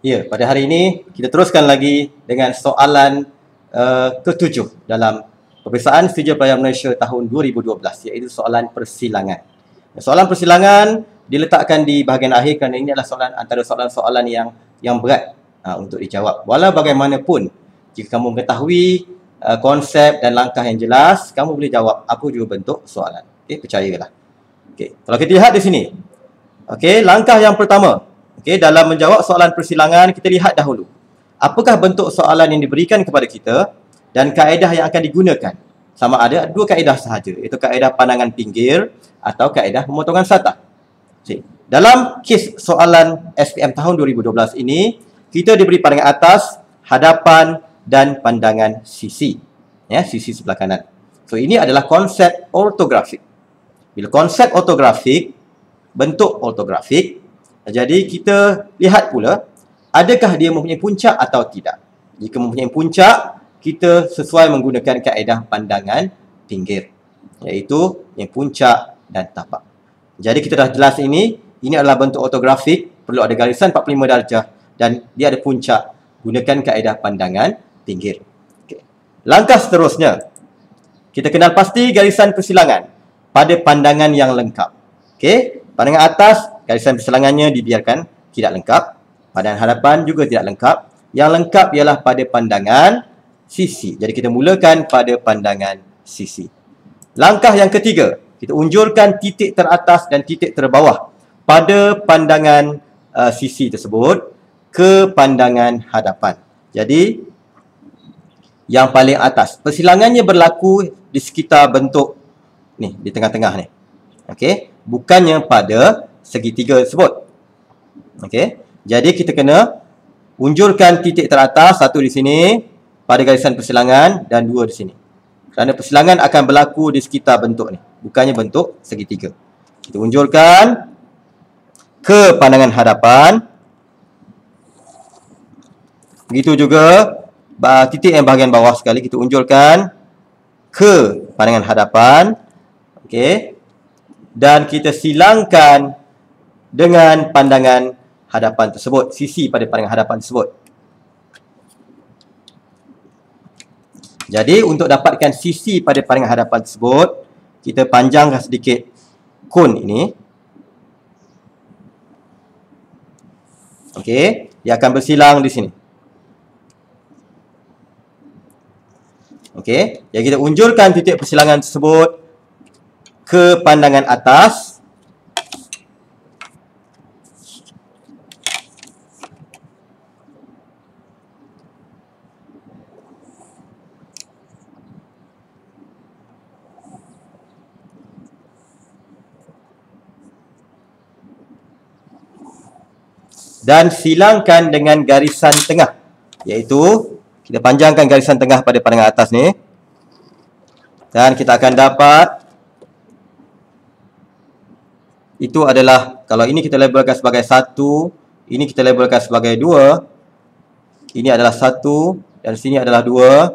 Ya, pada hari ini kita teruskan lagi dengan soalan ke-7 dalam peperiksaan Sijil Pelajar Malaysia tahun 2012, iaitu soalan persilangan. Soalan persilangan diletakkan di bahagian akhir kerana ini adalah soalan antara soalan-soalan yang berat untuk dijawab. Walau bagaimanapun, jika kamu mengetahui konsep dan langkah yang jelas, kamu boleh jawab apa juga bentuk soalan. Okey, percayalah. Okey, kalau kita lihat di sini. Okey, langkah yang pertama. Okey, dalam menjawab soalan persilangan, kita lihat dahulu apakah bentuk soalan yang diberikan kepada kita dan kaedah yang akan digunakan. Sama ada dua kaedah sahaja, iaitu kaedah pandangan pinggir atau kaedah pemotongan satah. Okay. Dalam kes soalan SPM tahun 2012 ini, kita diberi pandangan atas, hadapan dan pandangan sisi. Ya, sisi sebelah kanan. So, ini adalah konsep ortografik. Bila konsep ortografik, bentuk ortografik, jadi kita lihat pula, adakah dia mempunyai puncak atau tidak. Jika mempunyai puncak, kita sesuai menggunakan kaedah pandangan pinggir, iaitu yang puncak dan tapak. Jadi kita dah jelas ini adalah bentuk ortografik, perlu ada garisan 45 darjah dan dia ada puncak, gunakan kaedah pandangan pinggir. Okay. Langkah seterusnya, kita kenal pasti garisan persilangan pada pandangan yang lengkap. Okey, pandangan atas, garisan persilangannya dibiarkan tidak lengkap. Pandangan hadapan juga tidak lengkap. Yang lengkap ialah pada pandangan sisi. Jadi kita mulakan pada pandangan sisi. Langkah yang ketiga, kita unjurkan titik teratas dan titik terbawah pada pandangan sisi tersebut ke pandangan hadapan. Jadi yang paling atas, persilangannya berlaku di sekitar bentuk ni, di tengah-tengah ni. Okey, bukannya pada segitiga tersebut. Okey, jadi kita kena unjurkan titik teratas, satu di sini pada garisan persilangan dan dua di sini. Kerana persilangan akan berlaku di sekitar bentuk ni, bukannya bentuk segitiga. Kita unjurkan ke pandangan hadapan. Begitu juga titik yang bahagian bawah sekali kita unjurkan ke pandangan hadapan. Okey. Dan kita silangkan dengan pandangan hadapan tersebut, sisi pada pandangan hadapan tersebut. Jadi untuk dapatkan sisi pada pandangan hadapan tersebut, kita panjangkan sedikit kon ini. Okey, dia akan bersilang di sini. Okey, jadi kita unjurkan titik persilangan tersebut ke pandangan atas. Dan silangkan dengan garisan tengah, iaitu kita panjangkan garisan tengah pada pandangan atas ni. Dan kita akan dapat itu adalah, kalau ini kita labelkan sebagai 1, ini kita labelkan sebagai 2, ini adalah 1 dan sini adalah 2.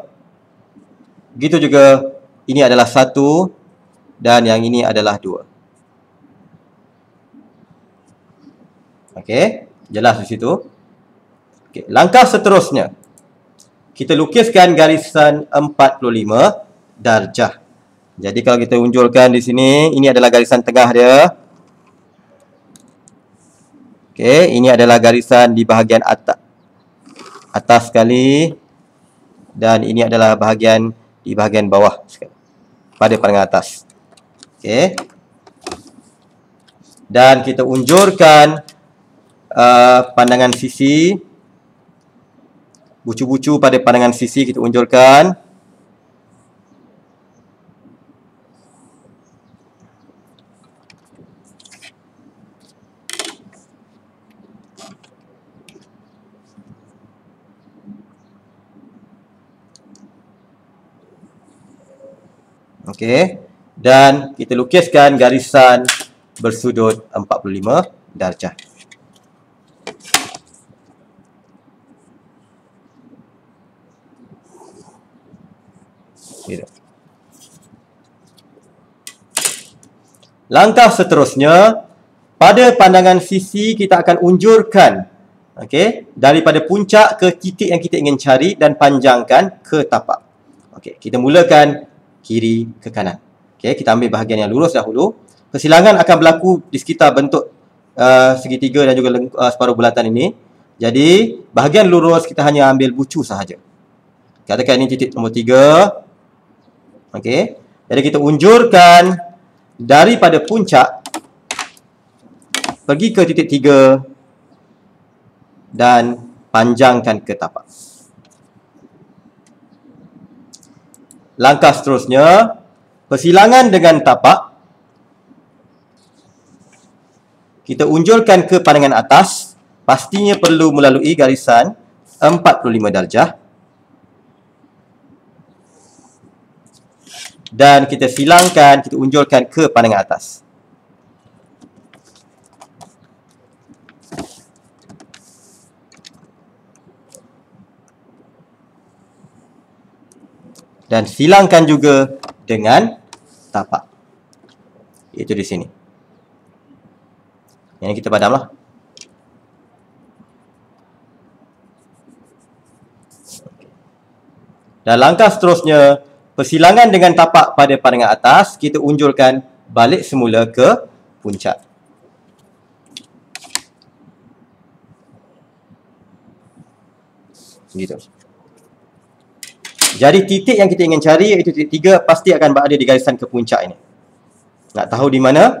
Begitu juga ini adalah 1 dan yang ini adalah 2. Okey, jelas di situ. Okey, langkah seterusnya, kita lukiskan garisan 45 darjah. Jadi kalau kita unjurkan di sini, ini adalah garisan tengah dia. Okey, ini adalah garisan di bahagian atas sekali dan ini adalah bahagian di bahagian bawah sekali pada pandangan atas. Okey. Dan kita unjurkan pandangan sisi, bucu-bucu pada pandangan sisi kita unjurkan. Okey, dan kita lukiskan garisan bersudut 45 darjah. Langkah seterusnya, pada pandangan sisi kita akan unjurkan Okey, daripada puncak ke titik yang kita ingin cari dan panjangkan ke tapak. Okey, kita mulakan kiri ke kanan. Okey, kita ambil bahagian yang lurus dahulu. Persilangan akan berlaku di sekitar bentuk segitiga dan juga separuh bulatan ini. Jadi, bahagian lurus kita hanya ambil bucu sahaja. Katakan ini titik nombor 3. Okey, jadi kita unjurkan daripada puncak pergi ke titik 3 dan panjangkan ke tapak. Langkah seterusnya, persilangan dengan tapak kita unjurkan ke pandangan atas, pastinya perlu melalui garisan 45 darjah. Dan kita silangkan, kita unjurkan ke pandangan atas. Dan silangkan juga dengan tapak. Itu di sini. Yang kita padamlah. Dan langkah seterusnya, persilangan dengan tapak pada pandangan atas, kita unjurkan balik semula ke puncak. Gitu. Jadi titik yang kita ingin cari iaitu titik 3 pasti akan berada di garisan ke puncak ini. Nak tahu di mana?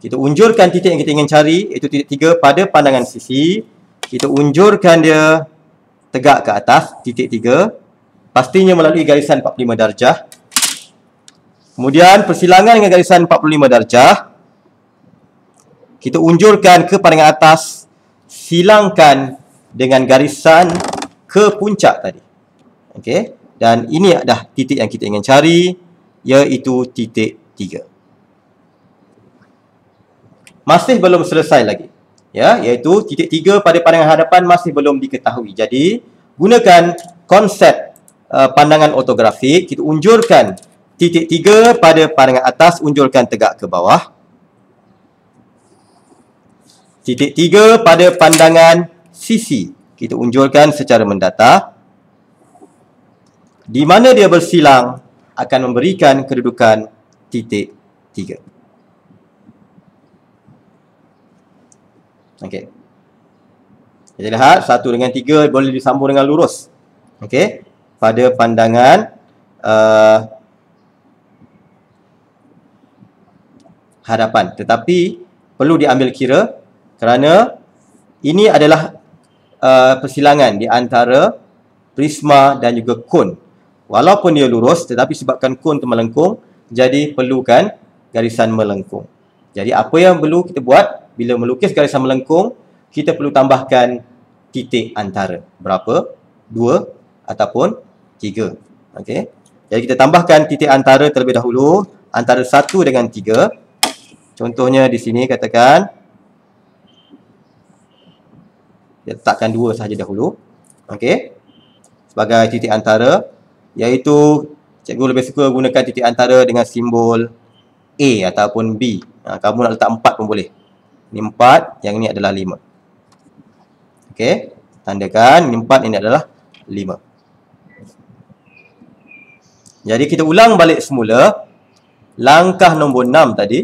Kita unjurkan titik yang kita ingin cari iaitu titik 3 pada pandangan sisi. Kita unjurkan dia tegak ke atas titik 3. Pastinya melalui garisan 45 darjah. Kemudian persilangan dengan garisan 45 darjah. Kita unjurkan ke pandangan atas, silangkan dengan garisan ke puncak tadi. Okey, dan ini adalah titik yang kita ingin cari, iaitu titik 3. Masih belum selesai lagi. Ya, iaitu titik 3 pada pandangan hadapan masih belum diketahui. Jadi, gunakan konsep pandangan ortografik, kita unjurkan titik 3 pada pandangan atas, unjurkan tegak ke bawah. Titik 3 pada pandangan sisi, kita unjurkan secara mendatar. Di mana dia bersilang akan memberikan kedudukan titik 3. Okey. Kita lihat 1 dengan 3 boleh disambung dengan lurus. Okey. Pada pandangan hadapan. Tetapi perlu diambil kira kerana ini adalah persilangan di antara prisma dan juga kon. Walaupun dia lurus, tetapi sebabkan kon itu melengkung, jadi perlukan garisan melengkung. Jadi apa yang perlu kita buat bila melukis garisan melengkung, kita perlu tambahkan titik antara. Berapa? 2 ataupun 3. Okey. Jadi kita tambahkan titik antara terlebih dahulu, antara 1 dengan 3. Contohnya di sini katakan kita letakkan 2 sahaja dahulu. Okey. Sebagai titik antara, iaitu cikgu lebih suka gunakan titik antara dengan simbol A ataupun B. Kamu nak letak 4 pun boleh. Ini 4, yang ini adalah 5. Okey, tandakan ini 4, ini adalah 5. Jadi kita ulang balik semula langkah nombor 6 tadi,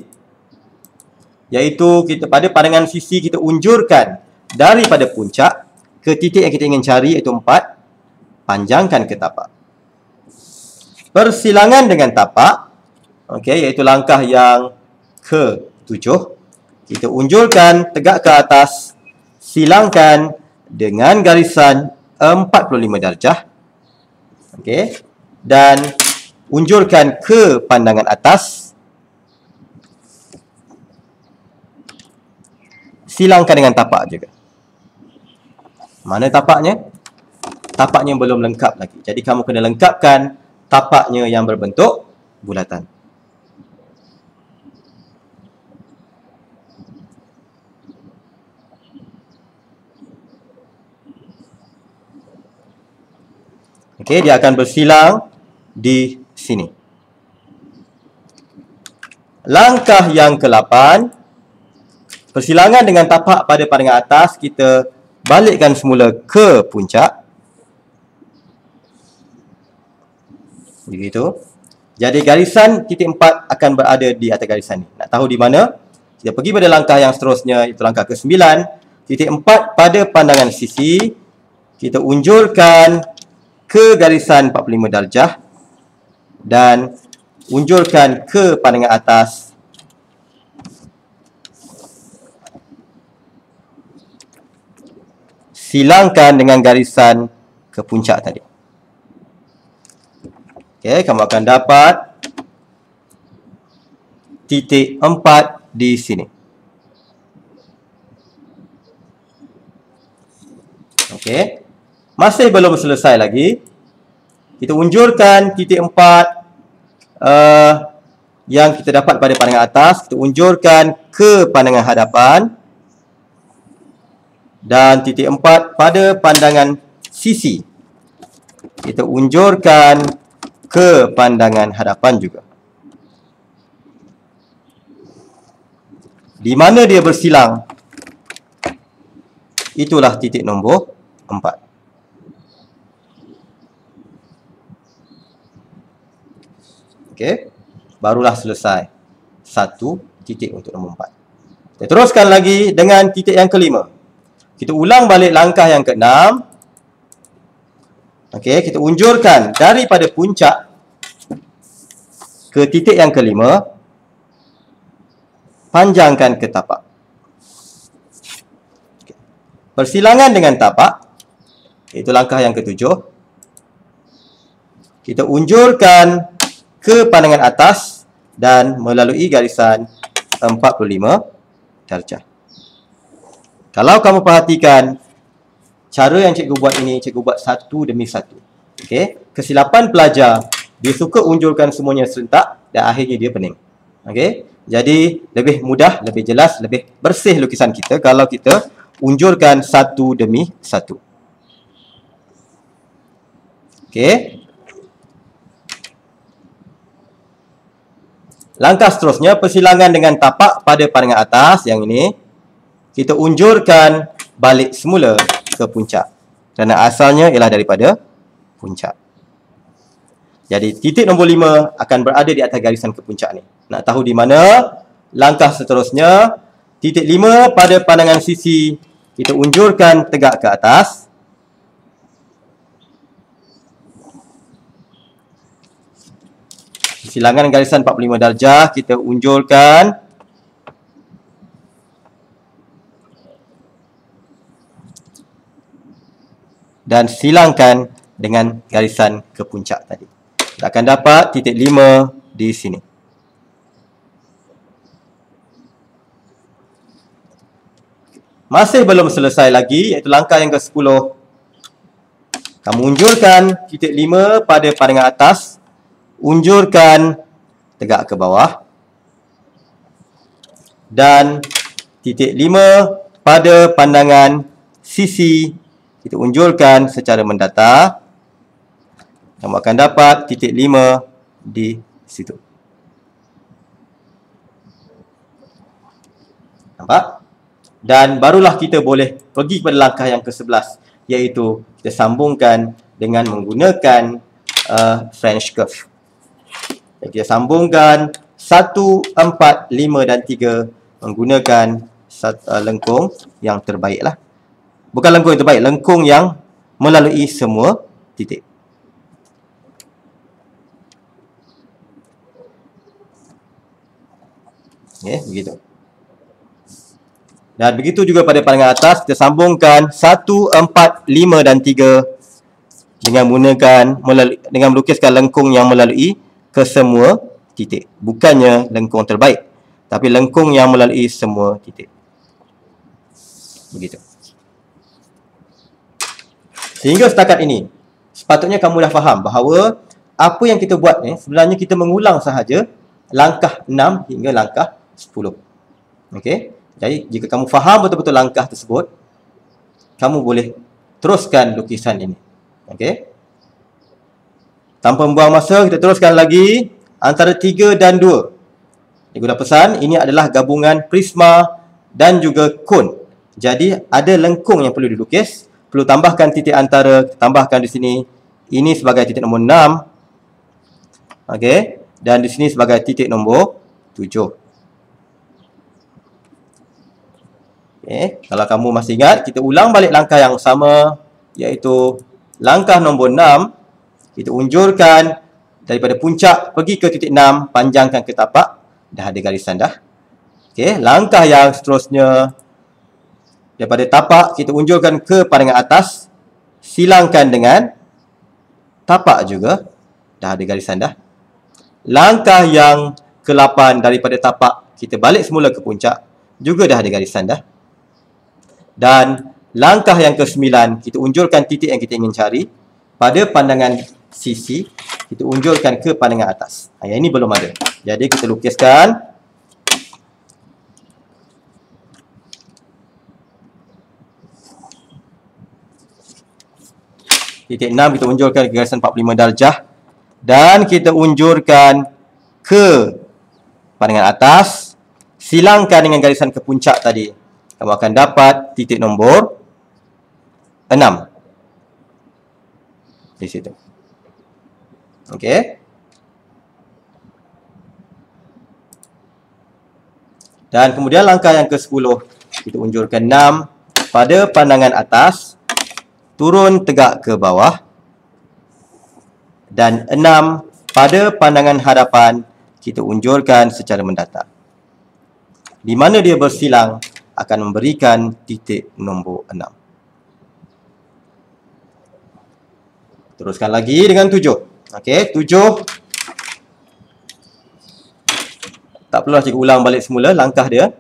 iaitu kita pada pandangan sisi kita unjurkan daripada puncak ke titik yang kita ingin cari iaitu 4, panjangkan ke tapak. Persilangan dengan tapak, okey, iaitu langkah yang ke-7. Kita unjurkan tegak ke atas, silangkan dengan garisan 45 darjah. Okey, dan unjurkan ke pandangan atas. Silangkan dengan tapak juga. Mana tapaknya? Tapaknya belum lengkap lagi. Jadi kamu kena lengkapkan tapaknya yang berbentuk bulatan. Okey, dia akan bersilang di sini. Langkah yang ke-8, Persilangan dengan tapak pada pandangan atas, kita balikkan semula ke puncak. Begitu. Jadi garisan titik 4 akan berada di atas garisan ni. Nak tahu di mana? Kita pergi pada langkah yang seterusnya, itu langkah ke-9. Titik 4 pada pandangan sisi, kita unjurkan ke garisan 45 darjah dan unjurkan ke pandangan atas. Silangkan dengan garisan ke puncak tadi. Okey, kamu akan dapat titik 4 di sini. Okey. Masih belum selesai lagi. Kita unjurkan titik 4 yang kita dapat pada pandangan atas, kita unjurkan ke pandangan hadapan. Dan titik 4 pada pandangan sisi, kita unjurkan ke pandangan hadapan juga. Di mana dia bersilang, itulah titik nombor 4. Okey, barulah selesai satu titik untuk nombor 4. Kita teruskan lagi dengan titik yang kelima. Kita ulang balik langkah yang ke-6. Okey, kita unjurkan daripada puncak ke titik yang kelima, panjangkan ke tapak. Okay. Persilangan dengan tapak, itu langkah yang ke-7. Kita unjurkan ke pandangan atas dan melalui garisan 45 darjah. Kalau kamu perhatikan, cara yang cikgu buat ini, cikgu buat satu demi satu. Okey, kesilapan pelajar, dia suka unjurkan semuanya serentak dan akhirnya dia pening. Okey, jadi lebih mudah, lebih jelas, lebih bersih lukisan kita kalau kita unjurkan satu demi satu. Okey. Langkah seterusnya, persilangan dengan tapak pada pandangan atas yang ini. Kita unjurkan balik semula ke puncak. Kerana asalnya ialah daripada puncak. Jadi titik nombor 5 akan berada di atas garisan ke puncak ni. Nak tahu di mana? Langkah seterusnya, titik 5 pada pandangan sisi, kita unjurkan tegak ke atas. Silangan garisan 45 darjah, kita unjurkan. Dan silangkan dengan garisan ke puncak tadi. Kita akan dapat titik 5 di sini. Masih belum selesai lagi, iaitu langkah yang ke-10. Kamu unjurkan titik 5 pada pandangan atas, unjurkan tegak ke bawah. Dan titik 5 pada pandangan sisi, kita unjurkan secara mendatar. Kamu akan dapat titik 5 di situ. Nampak? Dan barulah kita boleh pergi pada langkah yang ke-11, iaitu kita sambungkan dengan menggunakan French curve. Jadi kita sambungkan 1, 4, 5 dan 3 menggunakan lengkung yang terbaik lah. Bukan lengkung yang terbaik, lengkung yang melalui semua titik. Okay, begitu. Dan begitu juga pada pandangan atas, kita sambungkan 1, 4, 5 dan 3 dengan dengan melukiskan lengkung yang melalui ke semua titik. Bukannya lengkung terbaik, tapi lengkung yang melalui semua titik. Begitu. Sehingga setakat ini, sepatutnya kamu dah faham bahawa apa yang kita buat ni sebenarnya kita mengulang sahaja langkah 6 hingga langkah 10. Okey. Jadi jika kamu faham betul-betul langkah tersebut, kamu boleh teruskan lukisan ini. Okey. Tanpa membuang masa, kita teruskan lagi antara 3 dan 2. Cikgu dah pesan, ini adalah gabungan prisma dan juga kon. Jadi ada lengkung yang perlu dilukis, perlu tambahkan titik antara, tambahkan di sini. Ini sebagai titik nombor 6. Okey, dan di sini sebagai titik nombor 7. Okey, kalau kamu masih ingat, kita ulang balik langkah yang sama, iaitu langkah nombor 6, kita unjurkan daripada puncak pergi ke titik 6, panjangkan ke tapak, dah ada garisan dah. Okey, langkah yang seterusnya, daripada tapak kita unjurkan ke pandangan atas, silangkan dengan tapak juga, dah ada garisan dah. Langkah yang ke-8 daripada tapak, kita balik semula ke puncak, juga dah ada garisan dah. Dan langkah yang ke-9, kita unjurkan titik yang kita ingin cari pada pandangan sisi, kita unjurkan ke pandangan atas. Yang ini belum ada. Jadi kita lukiskan. Titik 6 kita unjurkan ke garisan 45 darjah. Dan kita unjurkan ke pandangan atas, silangkan dengan garisan ke puncak tadi. Kamu akan dapat titik nombor 6 di situ. Okey. Dan kemudian langkah yang ke-10, kita unjurkan 6 pada pandangan atas, turun tegak ke bawah. Dan 6 pada pandangan hadapan, kita unjurkan secara mendatar. Di mana dia bersilang akan memberikan titik nombor 6. Teruskan lagi dengan 7. Okey, 7. Tak perlulah cikgu ulang balik semula langkah dia.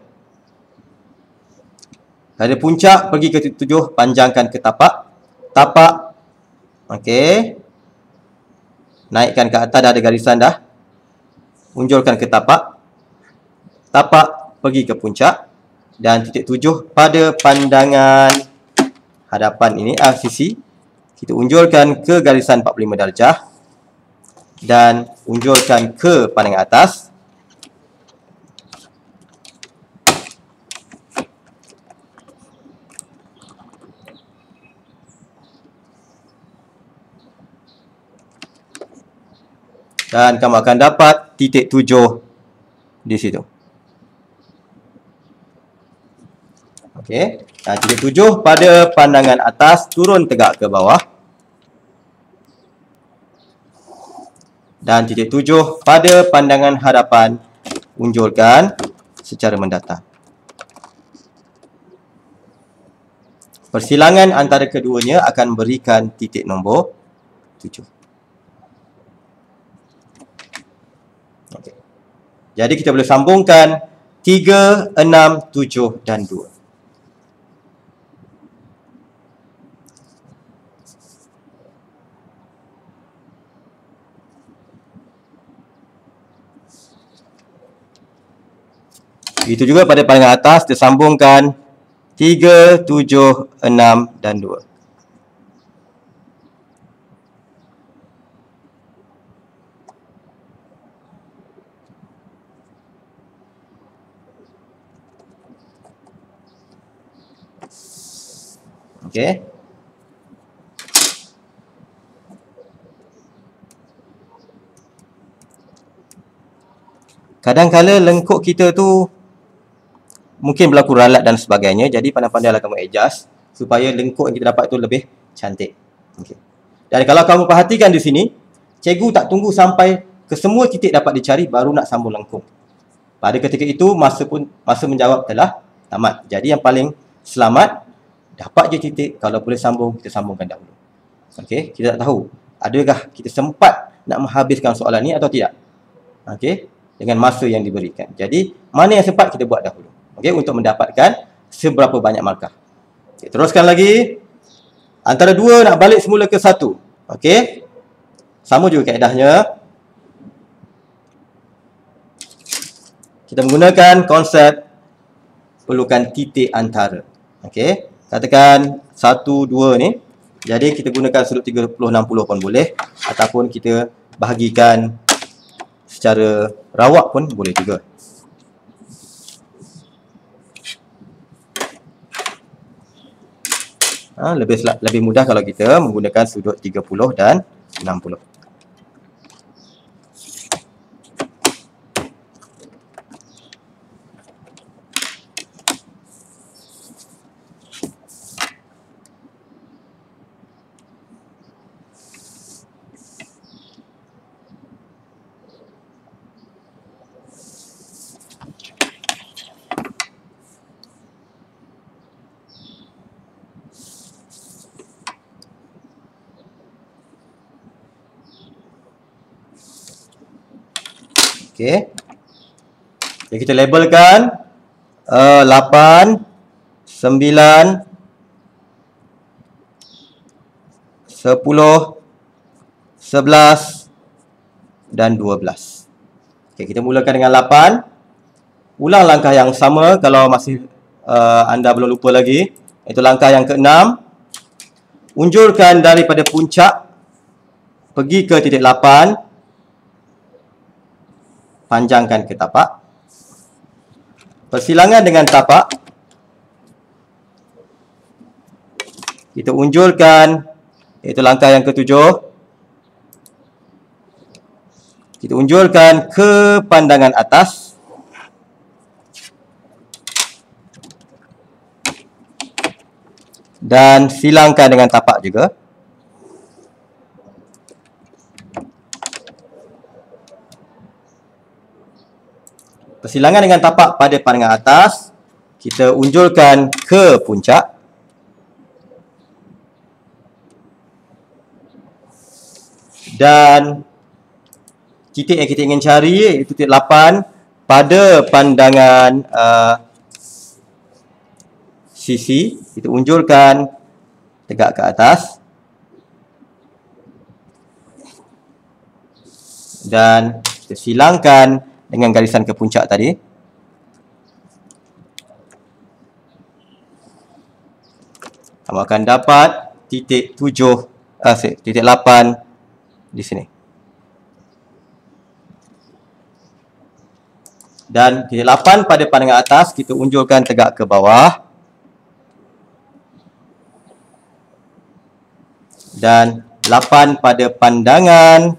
Dari puncak pergi ke titik 7, panjangkan ke tapak. Tapak. Okey. Naikkan ke atas, dah ada garisan dah. Unjurkan ke tapak. Tapak pergi ke puncak. Dan titik 7 pada pandangan hadapan ini, sisi, kita unjurkan ke garisan 45 darjah. Dan unjurkan ke pandangan atas. Dan kamu akan dapat titik 7 di situ. Okey. Nah, titik 7 pada pandangan atas, turun tegak ke bawah. Dan titik 7 pada pandangan hadapan, unjurkan secara mendatar. Persilangan antara keduanya akan memberikan titik nombor 7. Jadi kita boleh sambungkan 3, 6, 7 dan 2. Itu juga pada pandangan atas disambungkan 3, 7, 6 dan 2. Okey. Kadang-kala lengkuk kita tu mungkin berlaku ralat dan sebagainya. Jadi pandai-pandailah kamu adjust supaya lengkuk yang kita dapat tu lebih cantik. Okey. Dan kalau kamu perhatikan di sini, cikgu tak tunggu sampai ke semua titik dapat dicari baru nak sambung lengkung. Pada ketika itu masa menjawab telah tamat. Jadi yang paling selamat, dapat je titik, kalau boleh sambung, kita sambungkan dahulu. Okey, kita tak tahu adakah kita sempat nak menghabiskan soalan ni atau tidak. Okey, dengan masa yang diberikan. Jadi, mana yang sempat kita buat dahulu. Okey, untuk mendapatkan seberapa banyak markah. Okay, teruskan lagi. Antara 2 nak balik semula ke 1. Okey. Sama juga kaedahnya. Kita menggunakan konsep perlukan titik antara. Okey. Katakan 1, 2 ni. Jadi kita gunakan sudut 30, 60 pun boleh. Ataupun kita bahagikan secara rawak pun boleh juga. Lebih mudah kalau kita menggunakan sudut 30 dan 60. Okey. Jadi kita labelkan 8, 9, 10, 11 dan 12. Okey, kita mulakan dengan 8. Ulang langkah yang sama kalau masih anda belum lupa lagi. Itu langkah yang ke-6. Unjurkan daripada puncak pergi ke titik 8. Panjangkan ke tapak. Persilangan dengan tapak. Kita unjurkan, iaitu langkah yang ke-7. Kita unjurkan ke pandangan atas. Dan silangkan dengan tapak juga. Persilangan dengan tapak pada pandangan atas, kita unjurkan ke puncak. Dan titik yang kita ingin cari iaitu titik 8 pada pandangan sisi, kita unjurkan tegak ke atas. Dan kita silangkan dengan garisan ke puncak tadi. Kamu akan dapat titik 8 di sini. Dan titik 8 pada pandangan atas kita unjurkan tegak ke bawah. Dan 8 pada pandangan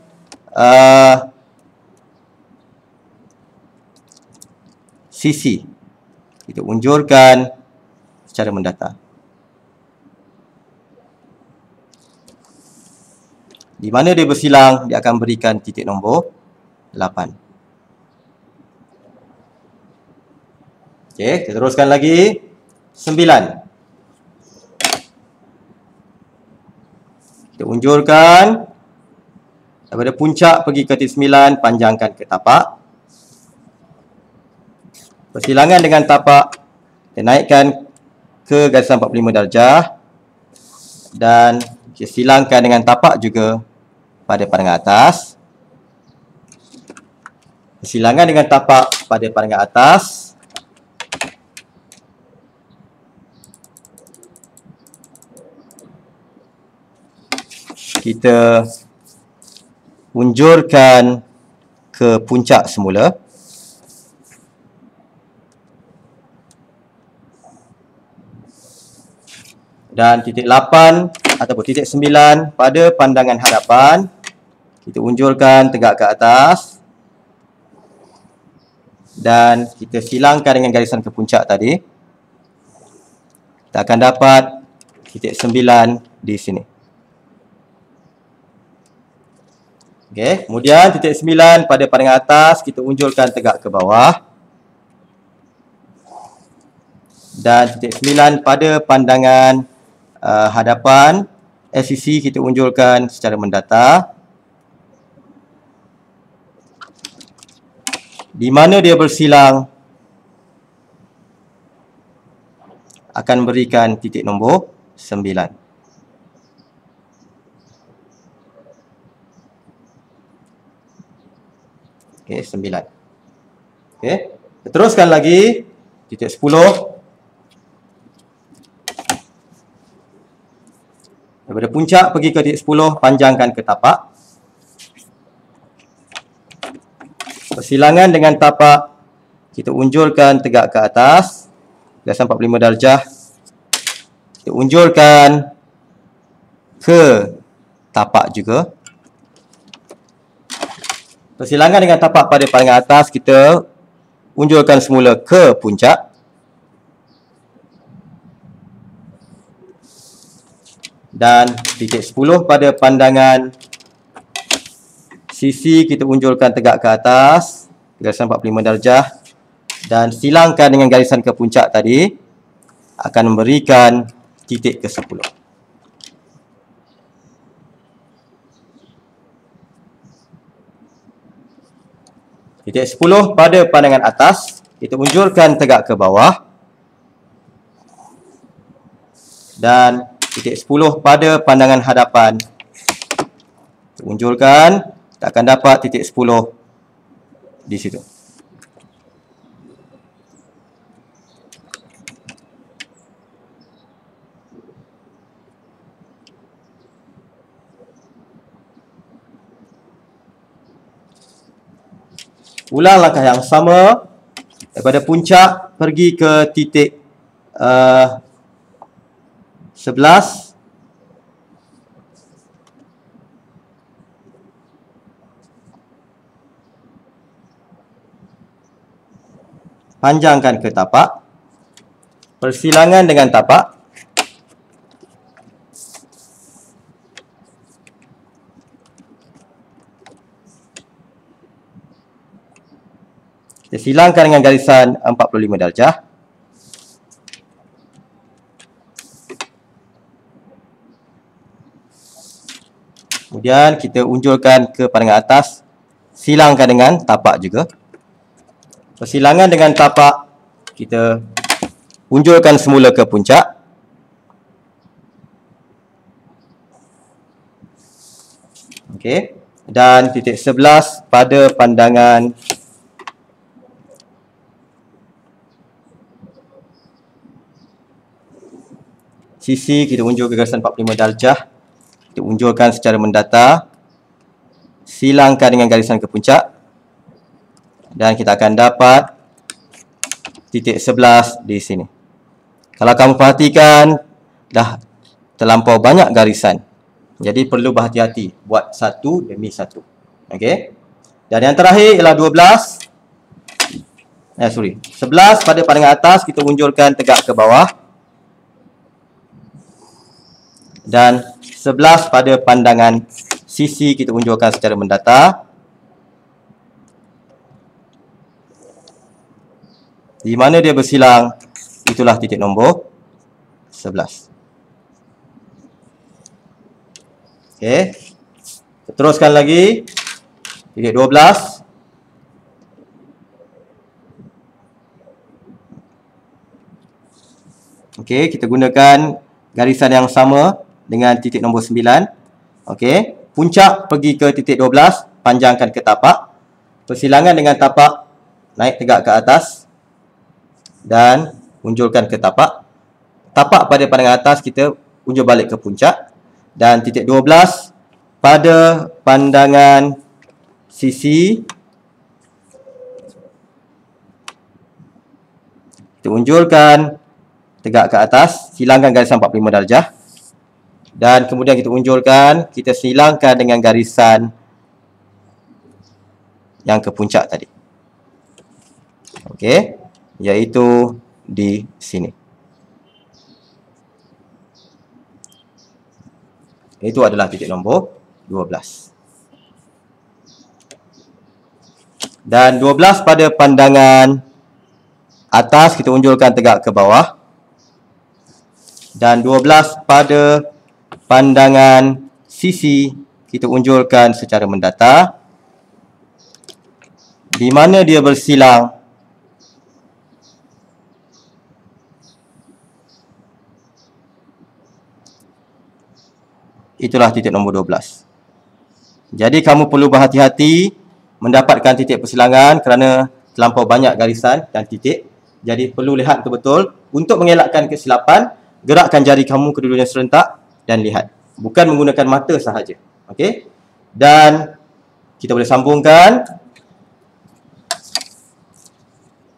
sisi kita unjurkan secara mendatar. Di mana dia bersilang, dia akan berikan titik nombor 8. Okey, kita teruskan lagi. 9. Kita unjurkan daripada puncak pergi ke titik 9, panjangkan ke tapak. Persilangan dengan tapak, kita naikkan ke garisan 45 darjah. Dan kita silangkan dengan tapak juga pada pandangan atas. Persilangan dengan tapak pada pandangan atas. Kita unjurkan ke puncak semula. Dan titik 8 ataupun titik 9 pada pandangan hadapan, kita unjurkan tegak ke atas. Dan kita silangkan dengan garisan ke puncak tadi. Kita akan dapat titik 9 di sini. Okey, kemudian titik 9 pada pandangan atas, kita unjurkan tegak ke bawah. Dan titik 9 pada pandangan hadapan, sisi kita unjurkan secara mendatar. Di mana dia bersilang akan berikan titik nombor 9. Okey, 9. Okey, teruskan lagi. Titik 10. Daripada puncak pergi ke titik 10, panjangkan ke tapak. Persilangan dengan tapak, kita unjurkan tegak ke atas. Garisan 45 darjah. kita unjulkan ke tapak juga. Persilangan dengan tapak pada pandangan atas, kita unjulkan semula ke puncak. Dan titik 10 pada pandangan sisi, kita unjulkan tegak ke atas, garisan 45 darjah. Dan silangkan dengan garisan ke puncak tadi, akan memberikan titik ke 10. Titik 10 pada pandangan atas, kita unjulkan tegak ke bawah. Dan titik 10 pada pandangan hadapan, kita unjulkan, kita akan dapat titik 10 di situ. Ulang langkah yang sama, daripada puncak pergi ke titik 11. Panjangkan ke tapak. Persilangan dengan tapak. Kita silangkan dengan garisan 45 darjah. Kemudian kita unjulkan ke pandangan atas, silangkan dengan tapak juga. Persilangan dengan tapak, kita unjulkan semula ke puncak. Okey. Dan titik 11 pada pandangan sisi, kita unjul ke garisan 45 darjah. Kita unjulkan secara mendata. Silangkan dengan garisan ke puncak. Dan kita akan dapat titik 11 di sini. Kalau kamu perhatikan, dah terlampau banyak garisan. Jadi perlu berhati-hati. Buat satu demi satu. Okey. Dan yang terakhir ialah 11 pada pandangan atas, kita unjulkan tegak ke bawah. Dan 11 pada pandangan sisi, kita unjulkan secara mendata. Di mana dia bersilang, itulah titik nombor 11. Okey. Teruskan lagi. Titik 12. Okey, kita gunakan garisan yang sama dengan titik nombor 9. Okey, puncak pergi ke titik 12, panjangkan ke tapak. Persilangan dengan tapak, naik tegak ke atas dan unjulkan ke tapak. Tapak pada pandangan atas, kita unjul balik ke puncak. Dan titik 12 pada pandangan sisi, kita unjulkan tegak ke atas, silangkan garisan 45 darjah. Dan kemudian kita unjulkan, kita silangkan dengan garisan yang ke puncak tadi. Okey, iaitu di sini. Itu adalah titik nombor 12. Dan 12 pada pandangan atas, kita unjulkan tegak ke bawah. Dan 12 pada pandangan sisi, kita unjulkan secara mendata. Di mana dia bersilang, itulah titik nombor 12. Jadi kamu perlu berhati-hati mendapatkan titik persilangan kerana terlampau banyak garisan dan titik. Jadi perlu lihat betul-betul. Untuk mengelakkan kesilapan, gerakkan jari kamu kedua-duanya serentak dan lihat. Bukan menggunakan mata sahaja. Okey? Dan kita boleh sambungkan.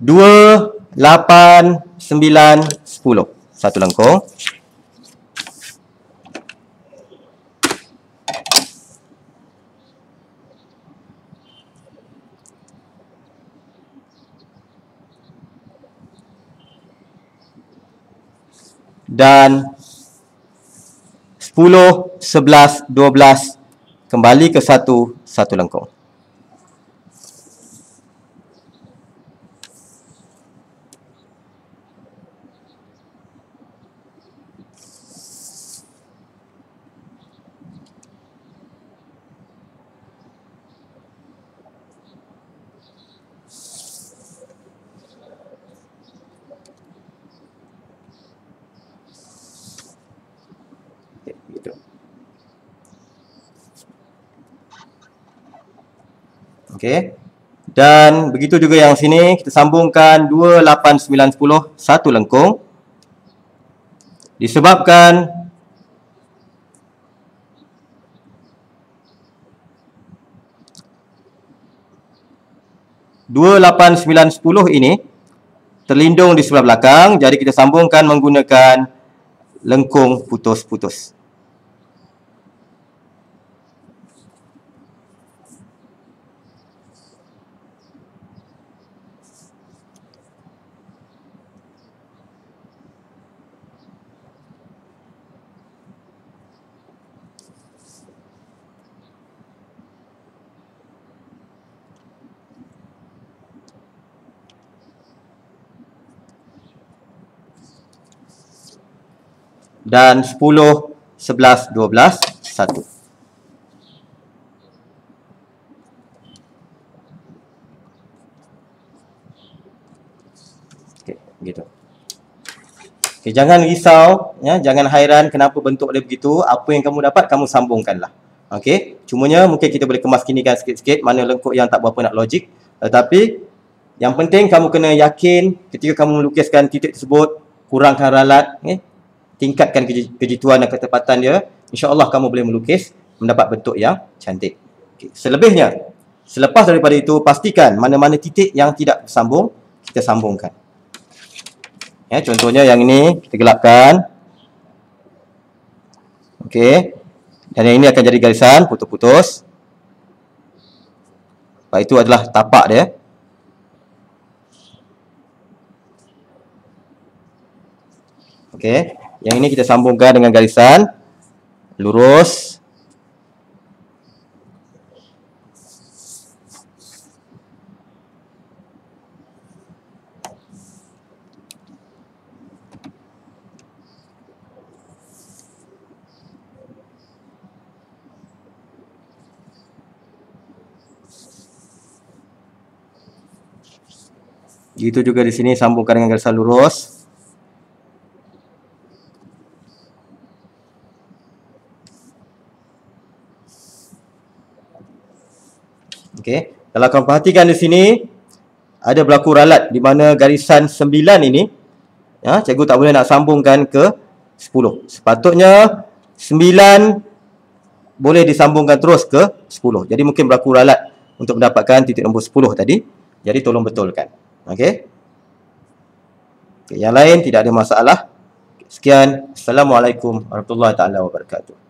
2, 8, 9, 10. Satu lengkung. dan 10, 11, 12 kembali ke satu lengkung. Gitu. Okey. Dan begitu juga yang sini, kita sambungkan 2, 8, 9, 10 satu lengkung. Disebabkan dua, 8, 9, 10 ini terlindung di sebelah belakang, jadi kita sambungkan menggunakan lengkung putus-putus. Dan 10, 11, 12, 1. Okey, begitu. Okey, jangan risau, ya, jangan hairan kenapa bentuk dia begitu. Apa yang kamu dapat, kamu sambungkanlah. Okey, cumanya mungkin kita boleh kemas kinikan sikit-sikit mana lengkuk yang tak berapa nak logik. Tetapi yang penting kamu kena yakin ketika kamu melukiskan titik tersebut, kurangkan ralat, tingkatkan kejituan dan ketepatan dia, insya-Allah kamu boleh melukis mendapat bentuk yang cantik. Okay. Selebihnya, selepas daripada itu, pastikan mana-mana titik yang tidak bersambung, kita sambungkan. Ya, contohnya yang ini, kita gelapkan. Okey. Dan yang ini akan jadi garisan, putus-putus. Lepas itu adalah tapak dia. Okey. Yang ini kita sambungkan dengan garisan lurus. Begitu juga di sini sambungkan dengan garisan lurus. Okey, kalau kamu perhatikan di sini ada berlaku ralat di mana garisan 9 ini, ya, cikgu tak boleh nak sambungkan ke 10. Sepatutnya 9 boleh disambungkan terus ke 10. Jadi mungkin berlaku ralat untuk mendapatkan titik nombor 10 tadi. Jadi tolong betulkan. Okey. Okay, yang lain tidak ada masalah. Sekian. Assalamualaikum warahmatullahi taala wabarakatuh.